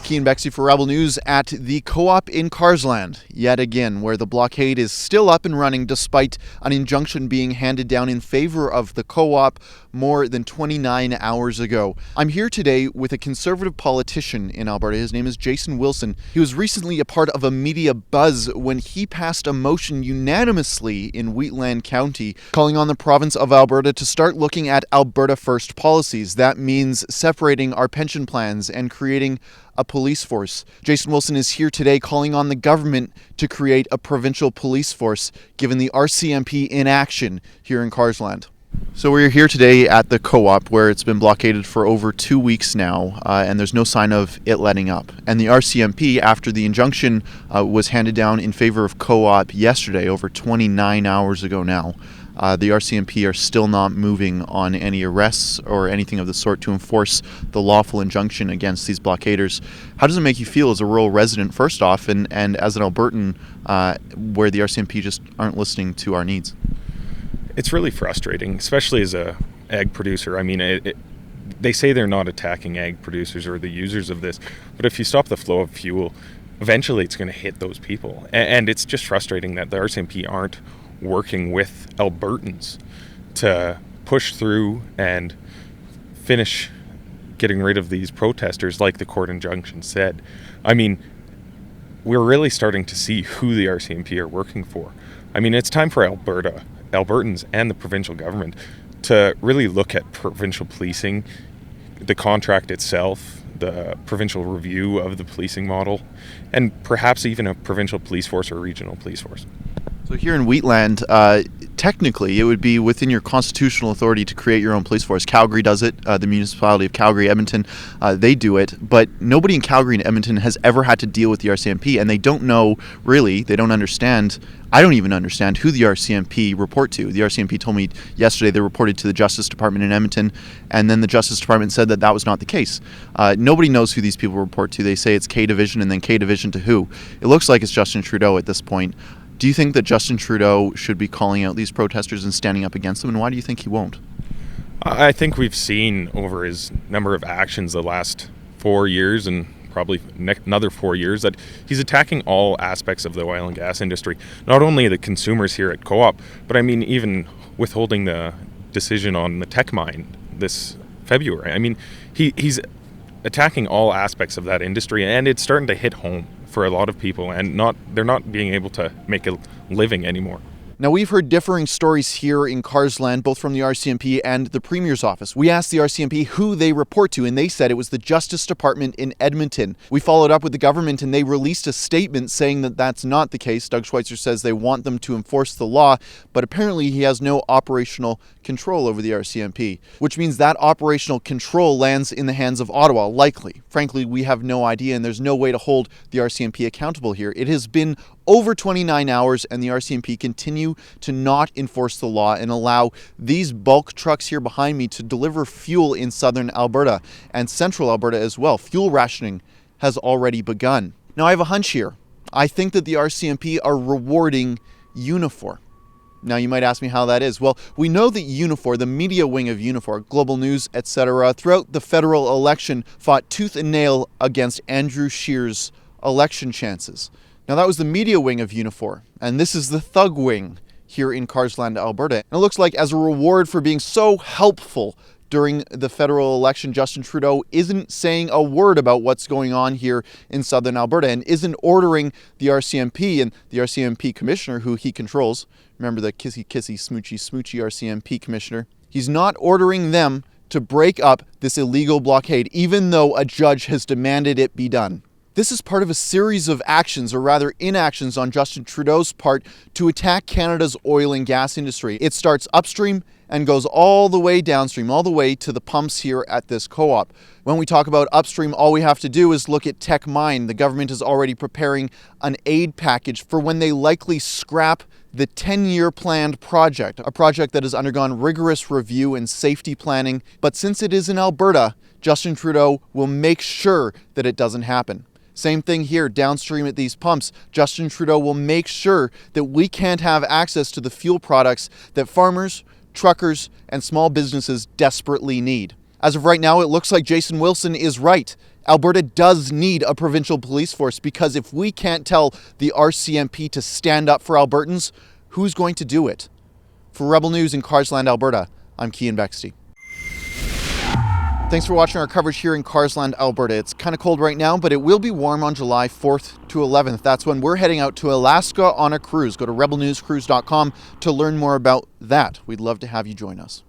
Keean Bexte for Rebel News at the co-op in Carseland, yet again, where the blockade is still up and running despite an injunction being handed down in favor of the co-op more than 29 hours ago. I'm here today with a conservative politician in Alberta. His name is Jason Wilson. He was recently a part of a media buzz when he passed a motion unanimously in Wheatland County calling on the province of Alberta to start looking at Alberta First policies. That means separating our pension plans and creating a police force. Jason Wilson is here today calling on the government to create a provincial police force, given the RCMP inaction here in Carseland. So we're here today at the co-op where it's been blockaded for over 2 weeks now, and there's no sign of it letting up. And the RCMP, after the injunction was handed down in favor of co-op yesterday, over 29 hours ago now, the RCMP are still not moving on any arrests or anything of the sort to enforce the lawful injunction against these blockaders. How does it make you feel as a rural resident, first off, and as an Albertan, where the RCMP just aren't listening to our needs? It's really frustrating, especially as a ag producer. I mean, they say they're not attacking ag producers or the users of this, but if you stop the flow of fuel, eventually it's going to hit those people. And it's just frustrating that the RCMP aren't working with Albertans to push through and finish getting rid of these protesters like the court injunction said. I mean, we're really starting to see who the RCMP are working for. I mean, it's time for Albertans and the provincial government to really look at provincial policing, the contract itself, the provincial review of the policing model, and perhaps even a provincial police force or regional police force. So here in Wheatland, technically it would be within your constitutional authority to create your own police force. Calgary does it, the municipality of Calgary, Edmonton, they do it, but nobody in Calgary and Edmonton has ever had to deal with the RCMP, and they don't know, really, they don't understand. I don't even understand who the RCMP report to. The RCMP told me yesterday they reported to the Justice Department in Edmonton, and then the Justice Department said that that was not the case. Nobody knows who these people report to. They say it's K Division and then K Division to who? It looks like it's Justin Trudeau at this point. Do you think that Justin Trudeau should be calling out these protesters and standing up against them, and why do you think he won't? I think we've seen over his number of actions the last 4 years and probably another 4 years that he's attacking all aspects of the oil and gas industry, not only the consumers here at Co-op, but I mean even withholding the decision on the tech mine this February. I mean, he's attacking all aspects of that industry, and it's starting to hit home for a lot of people, and they're not being able to make a living anymore. Now, we've heard differing stories here in Carseland, both from the RCMP and the Premier's office. We asked the RCMP who they report to, and they said it was the Justice Department in Edmonton. We followed up with the government, and they released a statement saying that that's not the case. Doug Schweitzer says they want them to enforce the law, but apparently he has no operational control over the RCMP, which means that operational control lands in the hands of Ottawa, likely. Frankly, we have no idea, and there's no way to hold the RCMP accountable here. It has been over 29 hours, and the RCMP continue to not enforce the law and allow these bulk trucks here behind me to deliver fuel in southern Alberta and central Alberta as well. Fuel rationing has already begun. Now, I have a hunch here. I think that the RCMP are rewarding Unifor. Now, you might ask me how that is. Well, we know that Unifor, the media wing of Unifor, Global News, etc., throughout the federal election, fought tooth and nail against Andrew Scheer's election chances. Now, that was the media wing of Unifor, and this is the thug wing here in Carseland, Alberta. And it looks like as a reward for being so helpful during the federal election, Justin Trudeau isn't saying a word about what's going on here in southern Alberta and isn't ordering the RCMP and the RCMP commissioner, who he controls. Remember the kissy, smoochy RCMP commissioner. He's not ordering them to break up this illegal blockade, even though a judge has demanded it be done. This is part of a series of actions, or rather inactions, on Justin Trudeau's part to attack Canada's oil and gas industry. It starts upstream and goes all the way downstream, all the way to the pumps here at this co-op. When we talk about upstream, all we have to do is look at Tech Mine. The government is already preparing an aid package for when they likely scrap the 10-year planned project, a project that has undergone rigorous review and safety planning. But since it is in Alberta, Justin Trudeau will make sure that it doesn't happen. Same thing here, downstream at these pumps. Justin Trudeau will make sure that we can't have access to the fuel products that farmers, truckers, and small businesses desperately need. As of right now, it looks like Jason Wilson is right. Alberta does need a provincial police force, because if we can't tell the RCMP to stand up for Albertans, who's going to do it? For Rebel News in Carseland, Alberta, I'm Keean Bexte. Thanks for watching our coverage here in Carseland, Alberta. It's kind of cold right now, but it will be warm on July 4th to 11th. That's when we're heading out to Alaska on a cruise. Go to rebelnewscruise.com to learn more about that. We'd love to have you join us.